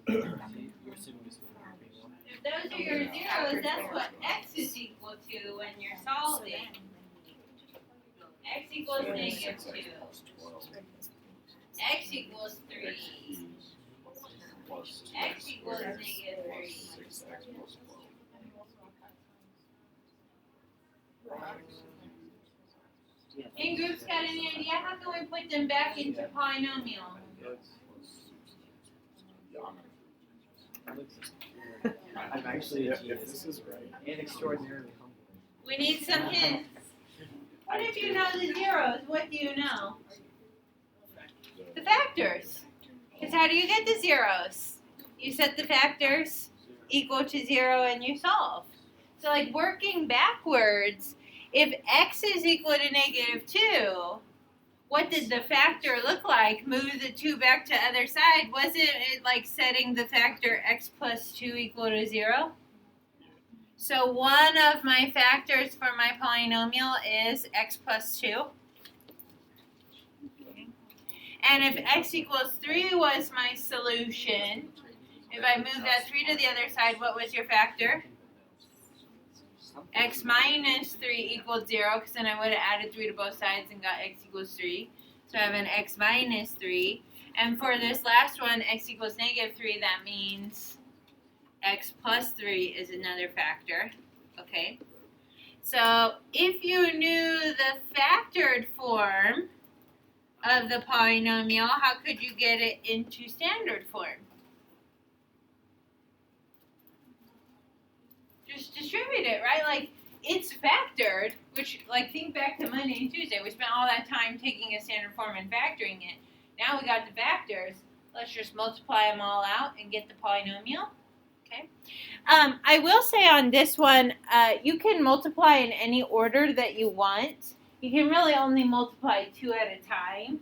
If those are your zeros, that's what x is equal to when you're solving. X equals negative 2. X equals 3. X equals negative 3. In groups, got any idea? How can we put them back into polynomial? I'm actually a genius. This is right. And extraordinarily humble. We need some hints. What if you know the zeros? What do you know? The factors. Because how do you get the zeros? You set the factors equal to 0 and you solve. So like working backwards, if x is equal to negative 2, what did the factor look like? Move the 2 back to the other side. Wasn't it like setting the factor x plus 2 equal to 0? So one of my factors for my polynomial is x plus 2. And if x equals 3 was my solution, if I move that 3 to the other side, what was your factor? X minus 3 equals 0, because then I would have added 3 to both sides and got x equals 3. So I have an x minus 3. And for this last one, x equals negative 3, that means x plus 3 is another factor. Okay? So if you knew the factored form of the polynomial, how could you get it into standard form? Just distribute it, right? Like, it's factored, which, like, think back to Monday and Tuesday. We spent all that time taking a standard form and factoring it. Now we got the factors. Let's just multiply them all out and get the polynomial. Okay. I will say on this one, you can multiply in any order that you want. You can really only multiply 2 at a time.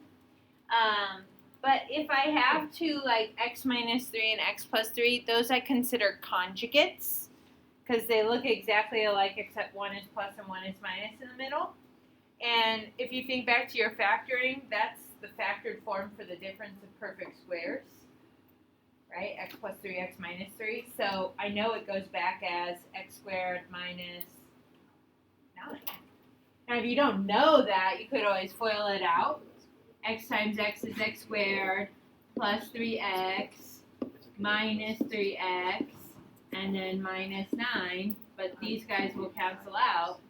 But if I have to, like, x minus 3 and x plus 3, those I consider conjugates, because they look exactly alike except one is plus and one is minus in the middle. And if you think back to your factoring, that's the factored form for the difference of perfect squares, right? X plus 3, x minus 3. So I know it goes back as x squared minus 9. Now if you don't know that, you could always FOIL it out. X times x is x squared plus 3x minus 3x. And then minus 9, but these guys will cancel out.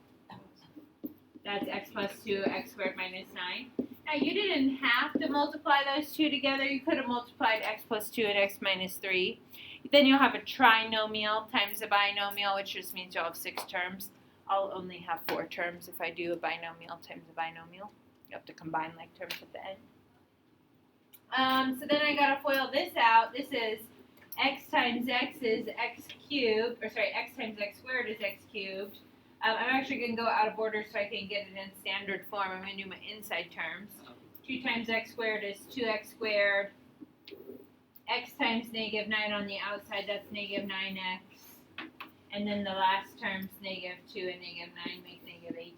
That's x plus 2, x squared minus 9. Now, you didn't have to multiply those two together. You could have multiplied x plus 2 and x minus 3. Then you'll have a trinomial times a binomial, which just means you'll have 6 terms. I'll only have 4 terms if I do a binomial times a binomial. You have to combine like terms at the end. So then I got to FOIL this out. This is x times x is x cubed, or sorry, x times x squared is x cubed. I'm actually going to go out of order so I can get it in standard form. I'm going to do my inside terms. 2 times x squared is 2x squared. X times negative 9 on the outside, that's negative 9x. And then the last terms, negative 2 and negative 9 make negative 18.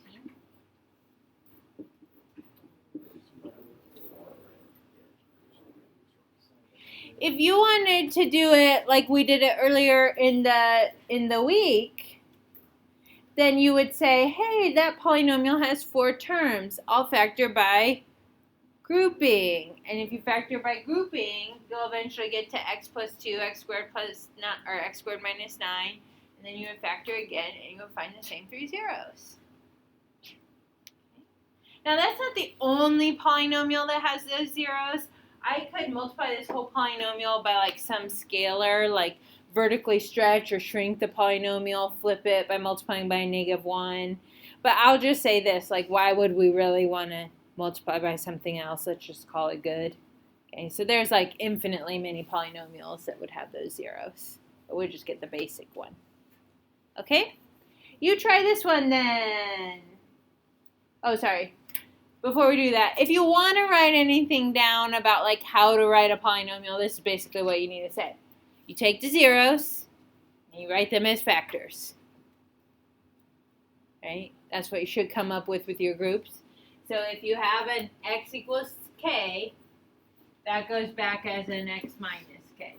If you wanted to do it like we did it earlier in the week, then you would say, hey, that polynomial has 4 terms. I'll factor by grouping. And if you factor by grouping, you'll eventually get to x plus 2, x squared plus 9, or x squared minus 9. And then you would factor again, and you would find the same 3 zeros. Now, that's not the only polynomial that has those zeros. I could multiply this whole polynomial by like some scalar, like vertically stretch or shrink the polynomial, flip it by multiplying by a -1. But I'll just say this, like, why would we really want to multiply by something else? Let's just call it good. Okay, so there's like infinitely many polynomials that would have those zeros. But we'll just get the basic one. Okay? You try this one then. Oh, sorry. Before we do that, if you want to write anything down about like how to write a polynomial, this is basically what you need to say. You take the zeros and you write them as factors. Right? That's what you should come up with your groups. So if you have an x equals k, that goes back as an x minus k.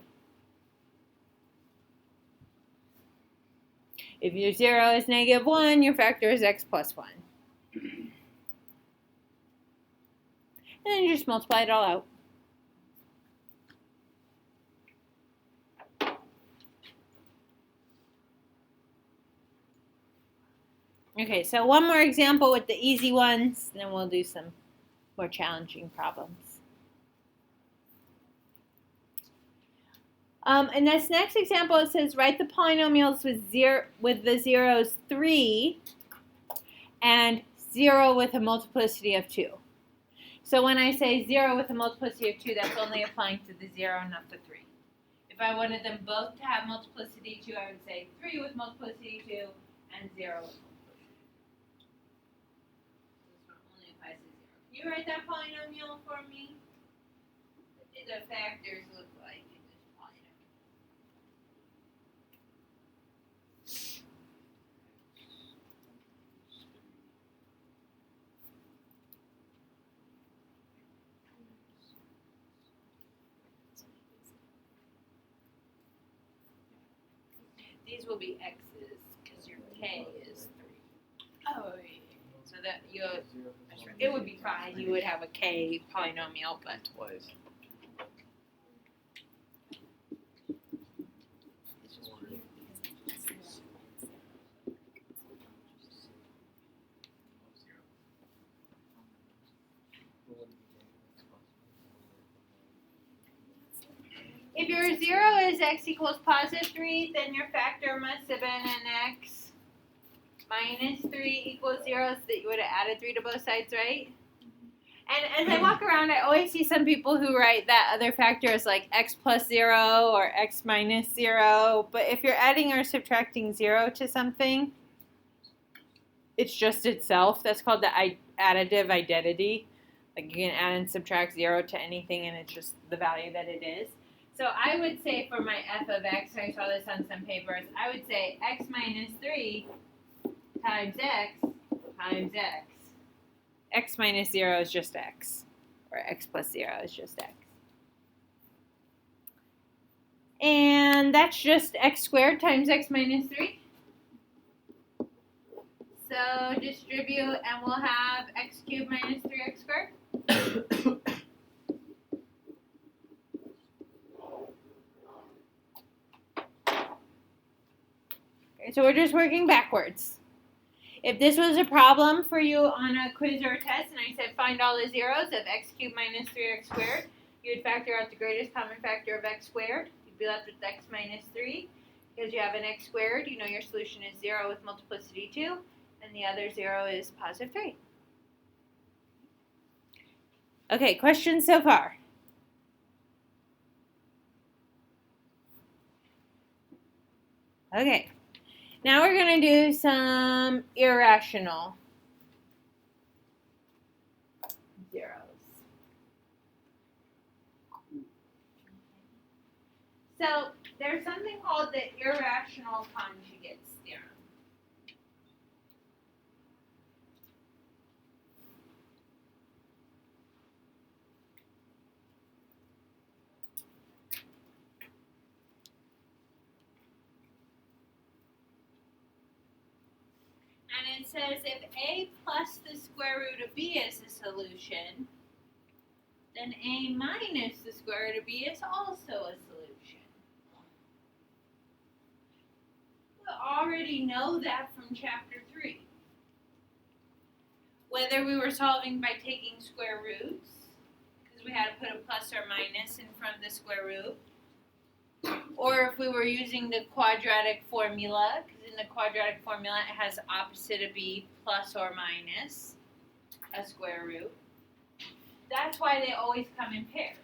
If your 0 is -1, your factor is x plus 1. And then you just multiply it all out. Okay, so one more example with the easy ones, then we'll do some more challenging problems. In this next example, it says write the polynomials with the zeros 3 and 0 with a multiplicity of 2. So when I say 0 with a multiplicity of 2, that's only applying to the 0, not the 3. If I wanted them both to have multiplicity 2, I would say 3 with multiplicity 2 and 0 with multiplicity 2. This one only applies to 0. Can you write that polynomial for me? What do the factors look like in this polynomial? These will be x's because your k is 3. Oh, yeah. So that it would be fine. You would have a k polynomial, but Twice. if your 0 is x equals positive 3, then your factor must have been an x minus 3 equals 0, so that you would have added 3 to both sides, right? And as I walk around, I always see some people who write that other factor as like x plus 0 or x minus 0. But if you're adding or subtracting 0 to something, it's just itself. That's called the additive identity. Like you can add and subtract 0 to anything, and it's just the value that it is. So I would say for my f of x, I saw this on some papers, I would say x minus 3 times x times x. X minus 0 is just x, or x plus 0 is just x. And that's just x squared times x minus 3. So distribute, and we'll have x cubed minus 3x squared. Okay, so we're just working backwards. If this was a problem for you on a quiz or a test, and I said find all the zeros of x cubed minus 3x squared, you would factor out the greatest common factor of x squared. You'd be left with x minus 3. Because you have an x squared, you know your solution is 0 with multiplicity 2, and the other 0 is positive 3. Okay, questions so far? Okay. Now we're going to do some irrational zeros. So there's something called the irrational conjugates theorem. And it says if a plus the square root of b is a solution, then a minus the square root of b is also a solution. We already know that from chapter 3. Whether we were solving by taking square roots, because we had to put a plus or minus in front of the square root, or if we were using the quadratic formula, because in the quadratic formula it has opposite of b plus or minus a square root. That's why they always come in pairs.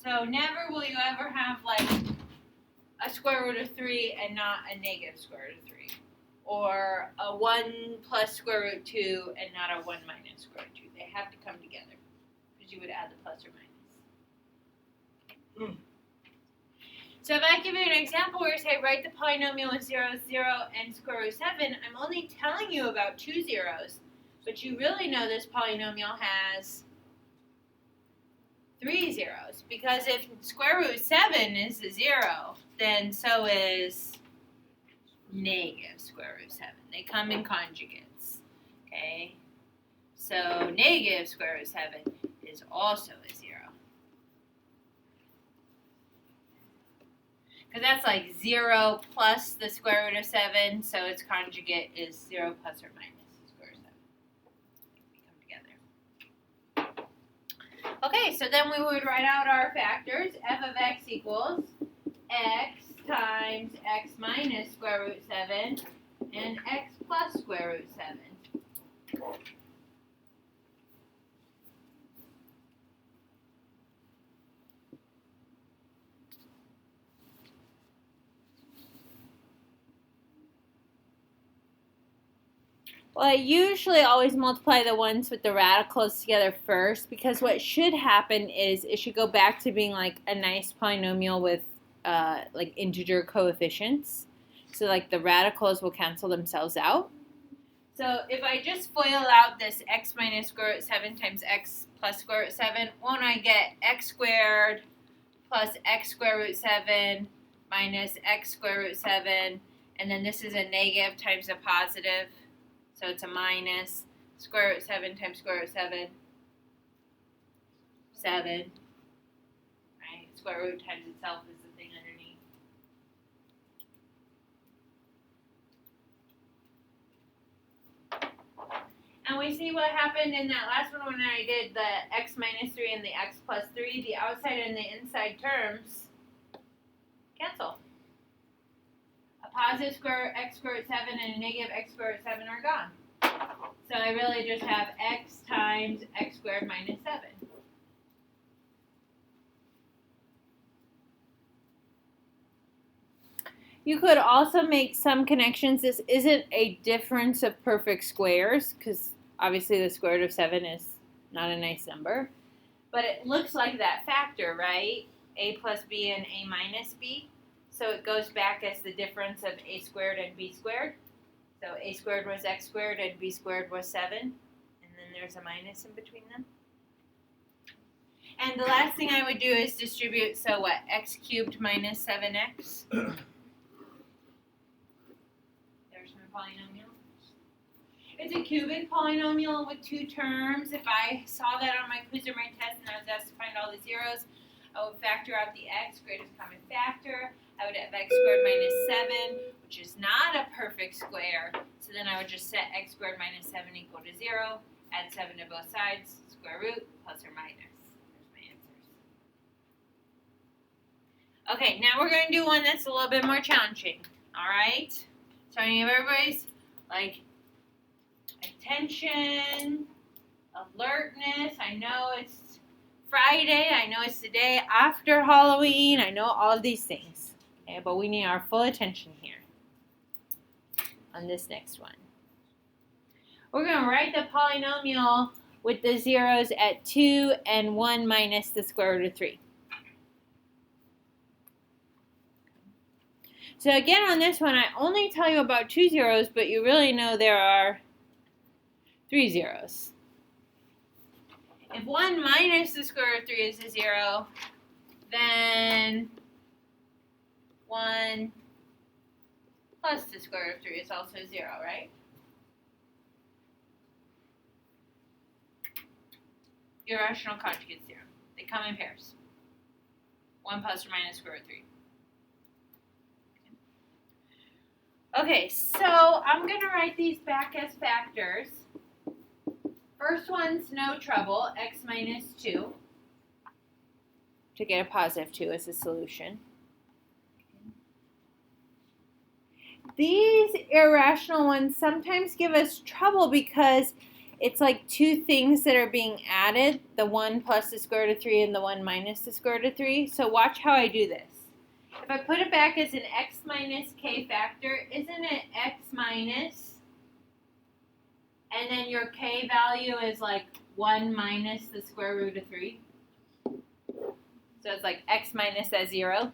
So never will you ever have like a square root of 3 and not a negative square root of 3. Or a 1 plus square root 2 and not a 1 minus square root 2. They have to come together because you would add the plus or minus. So if I give you an example where you say write the polynomial with 0, 0, and square root 7, I'm only telling you about 2 zeros, but you really know this polynomial has 3 zeros. Because if square root 7 is a 0, then so is negative square root 7. They come in conjugates. Okay? So negative square root 7 is also a 0. Because that's like 0 plus the square root of 7, so its conjugate is 0 plus or minus the square root of 7. They come together. Okay, so then we would write out our factors. F of x equals x times x minus square root 7 and x plus square root 7. Well, I usually always multiply the ones with the radicals together first, because what should happen is it should go back to being like a nice polynomial with like integer coefficients. So like the radicals will cancel themselves out. So if I just FOIL out this x minus square root 7 times x plus square root 7, won't I get x squared plus x square root 7 minus x square root 7, and then this is a negative times a positive. So it's a minus square root 7 times square root 7, 7, right? Square root times itself is the thing underneath. And we see what happened in that last one when I did the x minus 3 and the x plus 3. The outside and the inside terms cancel. A positive square x square root 7 and a negative x square root 7 are gone. So I really just have x times x squared minus 7. You could also make some connections. This isn't a difference of perfect squares, because obviously the square root of 7 is not a nice number. But it looks like that factor, right? A plus b and a minus b. So it goes back as the difference of a squared and b squared. So a squared was x squared and b squared was 7. And then there's a minus in between them. And the last thing I would do is distribute, so what, x cubed minus 7x? There's my polynomial. It's a cubic polynomial with 2 terms. If I saw that on my quiz or my test and I was asked to find all the zeros, I would factor out the x, greatest common factor. I would have x squared minus 7, which is not a perfect square. So then I would just set x squared minus 7 equal to 0, add 7 to both sides, square root, plus or minus. There's my answers. Okay, now we're going to do one that's a little bit more challenging. All right? So I need everybody's, like, attention, alertness. I know it's Friday. I know it's the day after Halloween. I know all of these things. Okay, but we need our full attention here on this next one. We're going to write the polynomial with the zeros at 2 and 1 minus the square root of 3. So again, on this one, I only tell you about 2 zeros, but you really know there are 3 zeros. If 1 minus the square root of 3 is a 0, then 1 plus the square root of 3 is also 0, right? Irrational conjugate 0. They come in pairs. 1 plus or minus square root of 3. Okay, so I'm going to write these back as factors. First one's no trouble, x minus 2. To get a positive 2 as a solution. These irrational ones sometimes give us trouble because it's like 2 things that are being added, the 1 plus the square root of 3 and the 1 minus the square root of 3. So watch how I do this. If I put it back as an x minus k factor, isn't it x minus, and then your k value is like 1 minus the square root of 3? So it's like x minus that 0,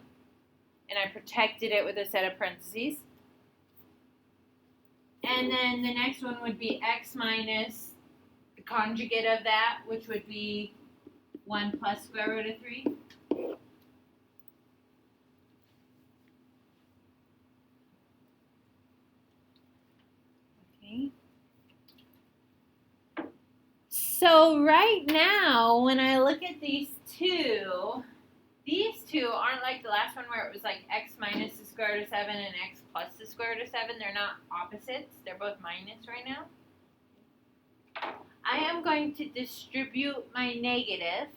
and I protected it with a set of parentheses. And then the next one would be x minus the conjugate of that, which would be 1 plus square root of 3. Okay. So right now, when I look at these two aren't like the last one where it was like x minus the square root of 7 and x plus the square root of 7. They're not opposites. They're both minus right now. I am going to distribute my negative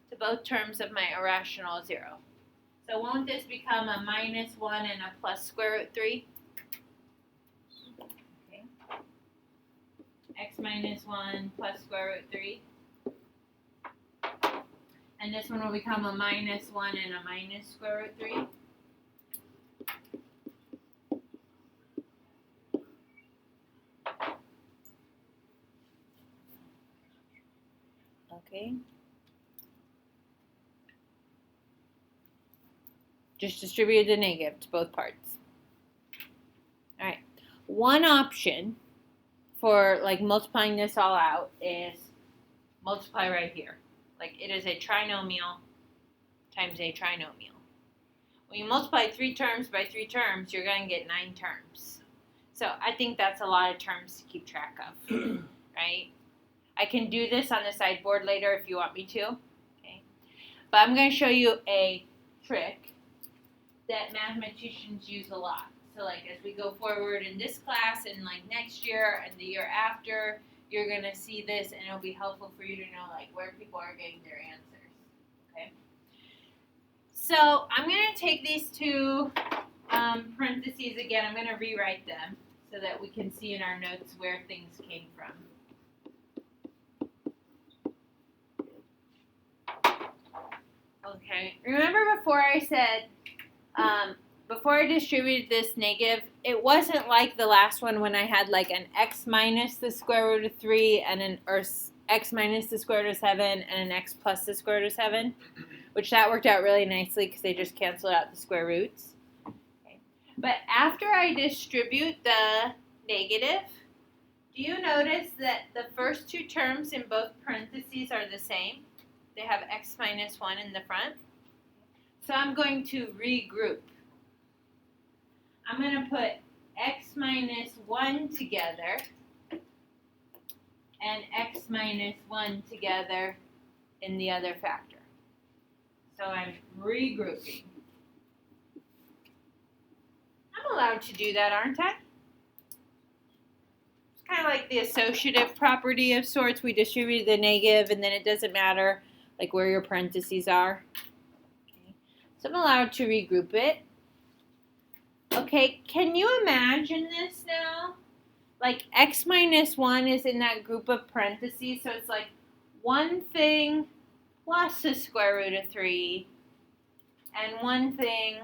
to both terms of my irrational 0. So won't this become a minus 1 and a plus square root 3? Okay. X minus 1 plus square root 3. And this one will become a minus 1 and a minus square root 3. Okay. Just distribute the negative to both parts. All right. One option for like multiplying this all out is multiply right here. Like it is a trinomial times a trinomial. When you multiply 3 terms by 3 terms, you're going to get 9 terms. So I think that's a lot of terms to keep track of, right? I can do this on the sideboard later if you want me to. Okay. But I'm going to show you a trick that mathematicians use a lot. So like as we go forward in this class and like next year and the year after, you're going to see this and it'll be helpful for you to know like where people are getting their answers. Okay. So I'm going to take these two parentheses again. I'm going to rewrite them so that we can see in our notes where things came from. Okay. Remember before I said, before I distributed this negative, it wasn't like the last one when I had like an x minus the square root of 3 and x minus the square root of 7 and an x plus the square root of 7, which that worked out really nicely because they just canceled out the square roots. Okay. But after I distribute the negative, do you notice that the first 2 terms in both parentheses are the same? They have x minus 1 in the front. So I'm going to regroup. I'm going to put x minus 1 together and x minus 1 together in the other factor. So I'm regrouping. I'm allowed to do that, aren't I? It's kind of like the associative property of sorts. We distribute the negative and then it doesn't matter like where your parentheses are. Okay. So I'm allowed to regroup it. Okay, can you imagine this now? Like x minus 1 is in that group of parentheses, so it's like one thing plus the square root of 3 and one thing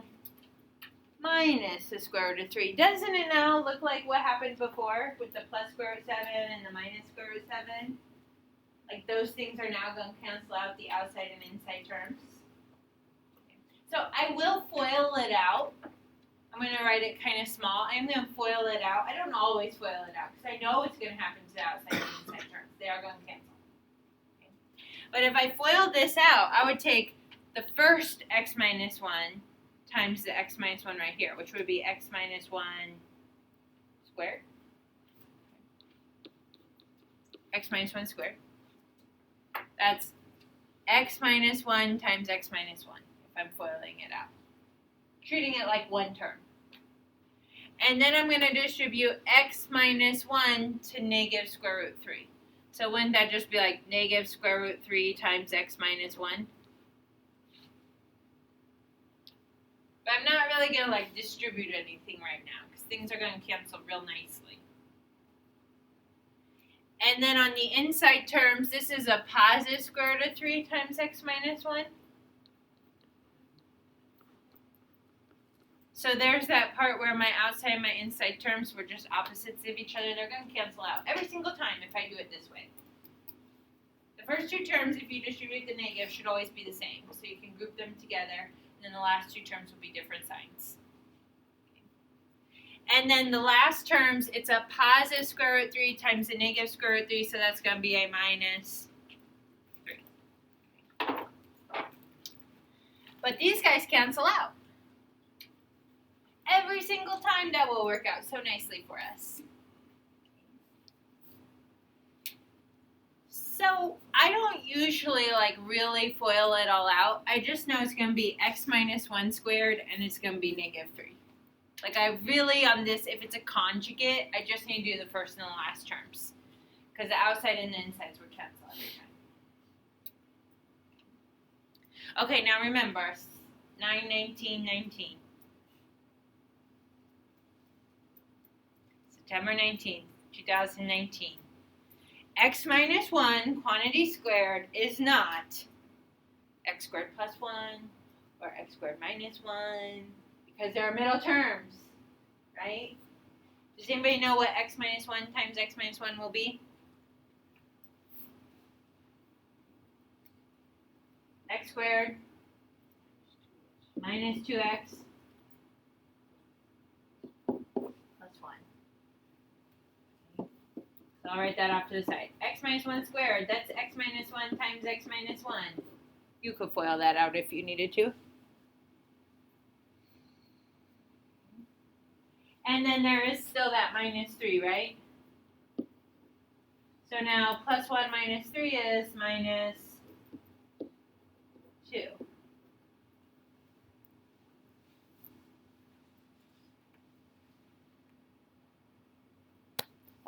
minus the square root of 3. Doesn't it now look like what happened before with the plus square root of 7 and the minus square root of 7? Like those things are now going to cancel out the outside and inside terms. So I will FOIL it out. I'm going to write it kind of small. I'm going to FOIL it out. I don't always FOIL it out because I know what's going to happen to the outside and inside terms. They are going to cancel. Okay. But if I FOIL this out, I would take the first x minus 1 times the x minus 1 right here, which would be x minus 1 squared. X minus 1 squared. That's x minus 1 times x minus 1 if I'm FOILing it out. Treating it like one term. And then I'm going to distribute x minus 1 to negative square root 3. So wouldn't that just be like negative square root 3 times x minus 1? But I'm not really going to like distribute anything right now because things are going to cancel real nicely. And then on the inside terms, this is a positive square root of 3 times x minus 1. So there's that part where my outside and my inside terms were just opposites of each other. They're going to cancel out every single time if I do it this way. The first 2 terms, if you distribute the negative, should always be the same. So you can group them together, and then the last 2 terms will be different signs. Okay. And then the last terms, it's a positive square root 3 times a negative square root 3, so that's going to be a minus 3. But these guys cancel out. Every single time that will work out so nicely for us. So I don't usually like really FOIL it all out. I just know it's going to be x minus 1 squared and it's going to be negative 3. Like I really on this, if it's a conjugate, I just need to do the first and the last terms. Because the outside and the insides will cancel every time. Okay, now remember, 9, 19, 19. September 19th, 2019. X minus 1 quantity squared is not x squared plus 1 or x squared minus 1 because they're middle terms, right? Does anybody know what x minus 1 times x minus 1 will be? X squared minus 2x plus 1. So I'll write that off to the side. X minus 1 squared, that's x minus 1 times x minus 1. You could FOIL that out if you needed to. And then there is still that minus 3, right? So now plus 1 minus 3 is minus 2.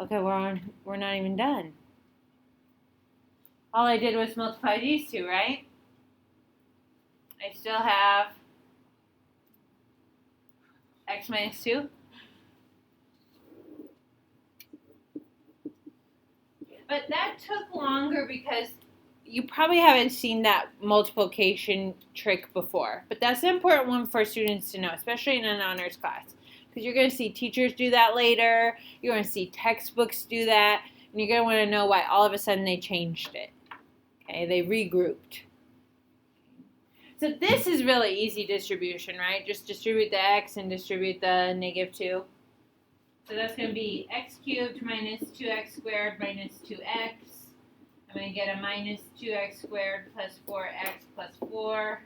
Okay, we're not even done. All I did was multiply these two, right? I still have x minus 2. But that took longer because you probably haven't seen that multiplication trick before. But that's an important one for students to know, especially in an honors class. Because you're going to see teachers do that later. You're going to see textbooks do that. And you're going to want to know why all of a sudden they changed it. Okay, they regrouped. So this is really easy distribution, right? Just distribute the x and distribute the negative 2. So that's going to be x cubed minus 2x squared minus 2x. I'm going to get a minus 2x squared plus 4x plus 4.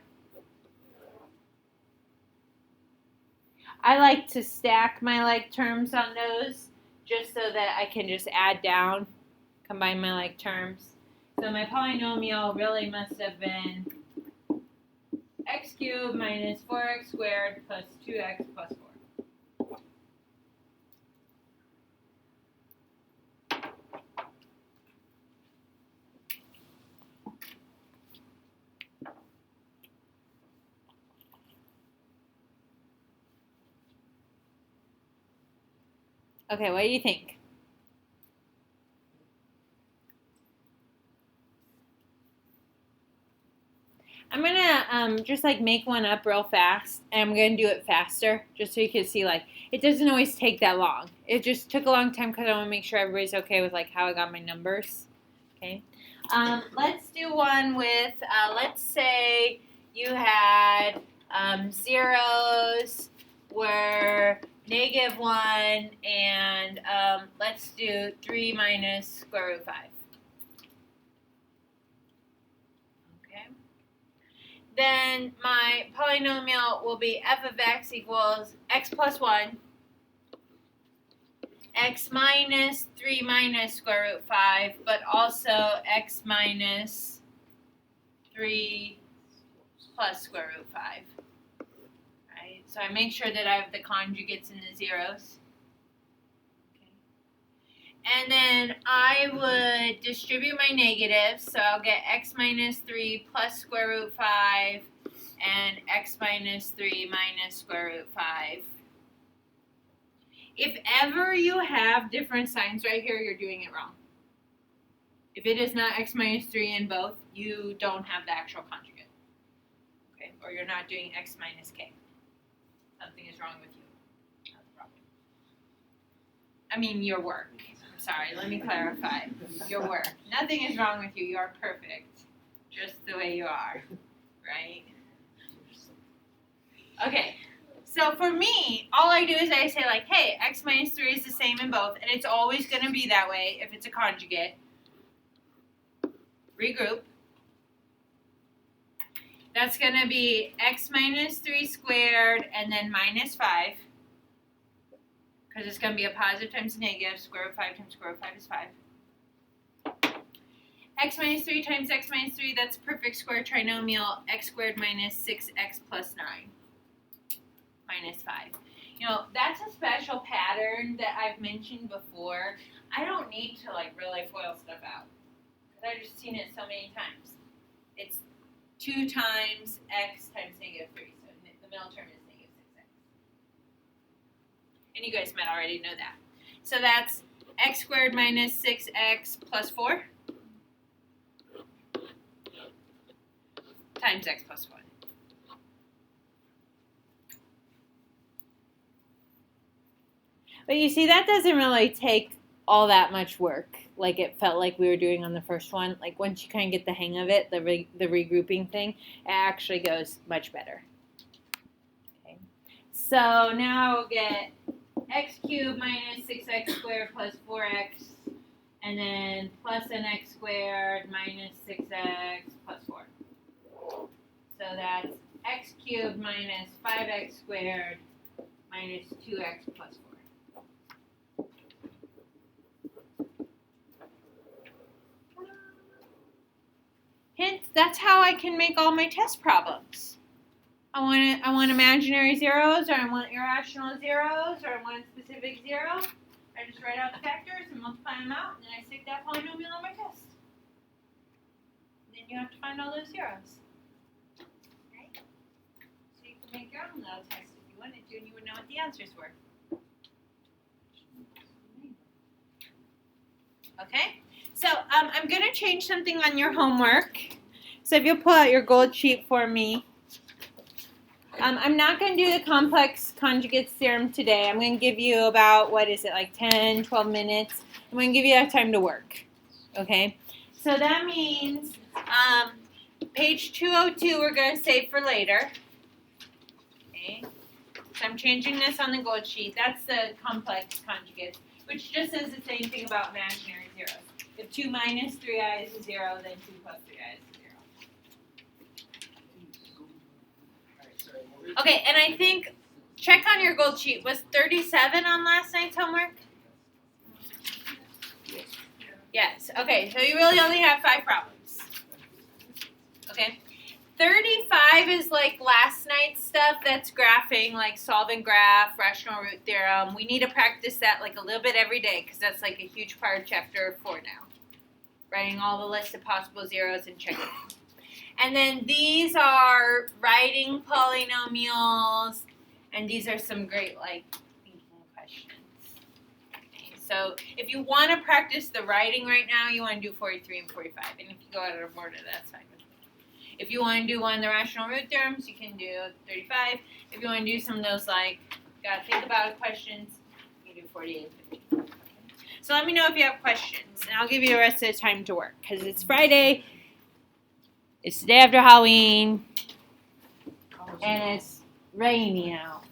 I like to stack my like terms on those just so that I can just add down, combine my like terms. So my polynomial really must have been x cubed minus 4x squared plus 2x plus 4. Okay, what do you think? I'm going to just like make one up real fast, and I'm going to do it faster just so you can see like it doesn't always take that long. It just took a long time because I want to make sure everybody's okay with like how I got my numbers. Okay, let's do one with, let's say you had zeros were negative 1 and let's do 3 minus square root 5. Okay. Then my polynomial will be f of x equals x plus 1, x minus 3 minus square root 5, but also x minus 3 plus square root 5. Right? So I make sure that I have the conjugates in the zeros. Okay. And then I would distribute my negatives, so I'll get x minus 3 plus square root 5 and x minus 3 minus square root 5. If ever you have different signs right here, you're doing it wrong. If it is not x minus 3 in both, you don't have the actual conjugate. Okay, or you're not doing x minus k. Something is wrong with you. Not a problem. I mean, your work. I'm sorry, let me clarify. Your work. Nothing is wrong with you. You are perfect. Just the way you are. Right? Okay. So for me, all I do is I say like, hey, x minus 3 is the same in both, and it's always going to be that way if it's a conjugate. Regroup. That's going to be x minus 3 squared and then minus 5. Because it's going to be a positive times a negative. Square root of 5 times square root of 5 is 5. X minus 3 times x minus 3, that's a perfect square trinomial. X squared minus 6x plus 9 minus 5. You know, that's a special pattern that I've mentioned before. I don't need to like really FOIL stuff out. Because I've just seen it so many times. It's 2 times x times negative 3. So the middle term is negative 6x. And you guys might already know that. So that's x squared minus 6x plus 4 times x plus 1. But you see, that doesn't really take all that much work like it felt like we were doing on the first one. Like once you kind of get the hang of it, the regrouping thing, it actually goes much better. Okay. So now we'll get x cubed minus 6x squared plus 4x, and then plus an x squared minus 6x plus 4. So that's x cubed minus 5x squared minus 2x plus 4. Hint, that's how I can make all my test problems. I want imaginary zeros, or I want irrational zeros, or I want a specific zero. I just write out the factors and multiply them out, and then I stick that polynomial on my test. And then you have to find all those zeros. Okay? So you can make your own little test if you wanted to, and you would know what the answers were. Okay? So I'm going to change something on your homework. So if you'll pull out your gold sheet for me. I'm not going to do the complex conjugates theorem today. I'm going to give you about, like 10, 12 minutes. I'm going to give you that time to work. Okay? So that means page 202 we're going to save for later. Okay? So I'm changing this on the gold sheet. That's the complex conjugates, which just says the same thing about imaginary zeros. If 2 minus 3i is 0, then 2 plus 3i is 0. Okay, and I think, check on your gold sheet. Was 37 on last night's homework? Yes. Okay, so you really only have 5 problems. Okay. 35 is like last night's stuff. That's graphing, like solve and graph, rational root theorem. We need to practice that like a little bit every day because that's like a huge part of chapter 4 now. Writing all the list of possible zeros and checking. And then these are writing polynomials, and these are some great like thinking questions. Okay, so if you want to practice the writing right now, you want to do 43 and 45. And if you go out of order, that's fine with me. If you want to do one of the rational root theorems, you can do 35. If you want to do some of those like gotta think about it questions, you can do 48 and 50. So let me know if you have questions, and I'll give you the rest of the time to work because it's Friday. It's the day after Halloween, and it's rainy out.